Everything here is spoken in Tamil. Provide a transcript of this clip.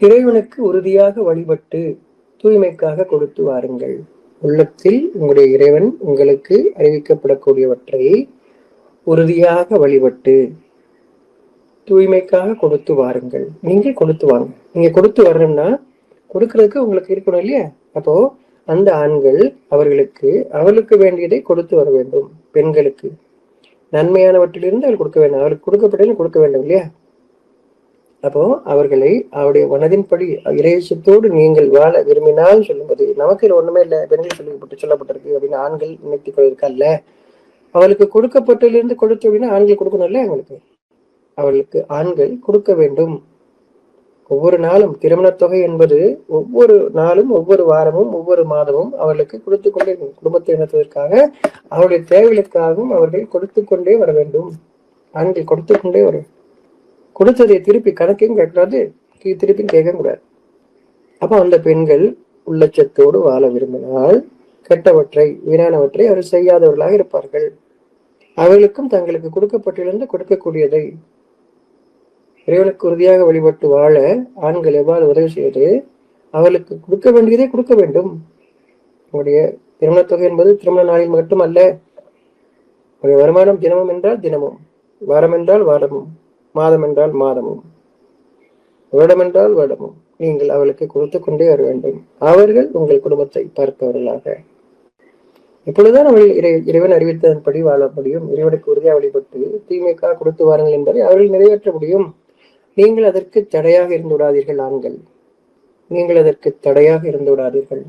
இறைவனுக்கு உறுதியாக வழிபட்டு தூய்மைக்காக கொடுத்து வாருங்கள். உள்ளத்தில் உங்களுடைய இறைவன் உங்களுக்கு அறிவிக்கப்படக்கூடியவற்றை உறுதியாக வழிபட்டு தூய்மைக்காக கொடுத்து வாருங்கள். நீங்கள் கொடுத்து வாங்க. நீங்க கொடுத்து வரணும்னா கொடுக்கறதுக்கு உங்களுக்கு இருக்கணும் இல்லையா? அப்போ அந்த ஆண்கள் அவர்களுக்கு வேண்டியதை கொடுத்து வர வேண்டும். பெண்களுக்கு நன்மையானவற்றிலிருந்து அவர்கள் கொடுக்க வேண்டும். அவர்களுக்கு கொடுக்கப்பட்டதை கொடுக்க வேண்டும் இல்லையா? அப்போ அவர்களை அவருடைய மனதின்படி இறைச்சத்தோடு நீங்கள் வாழ விரும்பினால் சொல்லும்போது, நமக்கு இது ஒண்ணுமே இல்லை, பெண்கள் சொல்லப்பட்டிருக்கு அப்படின்னு ஆண்கள் நினைத்துக் கொள்ளிருக்கல்ல. அவளுக்கு கொடுக்கப்பட்டதிலிருந்து கொடுத்து அப்படின்னா ஆண்கள் கொடுக்கணும்ல. அவர்களுக்கு ஆண்கள் கொடுக்க வேண்டும். ஒவ்வொரு நாளும் திருமண தொகை என்பது ஒவ்வொரு நாளும், ஒவ்வொரு வாரமும், ஒவ்வொரு மாதமும் அவர்களுக்கு கொடுத்து கொண்டே குடும்பத்தை நடத்துவதற்காக அவருடைய தேவைகளுக்காகவும் அவர்கள் கொடுத்து கொண்டே வர வேண்டும். ஆண்கள் கொடுத்து கொண்டே வரும். கொடுத்ததை திருப்பி கணக்கையும் கேட்கக்கூடாது, திருப்பியும் கேட்க கூடாது. அப்ப அந்த பெண்கள் உள்ளச்சத்தோடு வாழ விரும்பினால் கெட்டவற்றை, வீணானவற்றை அவர்கள் செய்யாதவர்களாக இருப்பார்கள். அவர்களுக்கும் தங்களுக்கு கொடுக்கப்பட்டிருந்து கொடுக்கக்கூடியதை இறைவனுக்கு உறுதியாக வழிபட்டு வாழ ஆண்கள் எவ்வாறு உதவி செய்வது? அவர்களுக்கு கொடுக்க வேண்டியதை கொடுக்க வேண்டும். உங்களுடைய திருமண தொகை என்பது திருமண நாளில் மட்டும் அல்ல. உங்களுடைய வருமானம் தினமும் என்றால் தினமும், வாரம் என்றால் வாரமும், மாதம் என்றால் மாதமும், வருடம் என்றால் வருடமும் நீங்கள் அவளுக்கு கொடுத்து கொண்டே வர வேண்டும். அவர்கள் உங்கள் குடும்பத்தை பார்ப்பவர்களாக. இப்பொழுதுதான் அவர்கள் இறைவன் அறிவித்ததன்படி வாழ முடியும். இறைவனுக்கு உறுதியாக வழிபட்டு தீமைக்காக கொடுத்து வாருங்கள் என்பதை அவர்கள் நிறைவேற்ற முடியும். நீங்கள் அதற்கு தடையாக இருந்து விடாதீர்கள். ஆண்கள், நீங்கள் அதற்கு தடையாக இருந்து விடாதீர்கள்.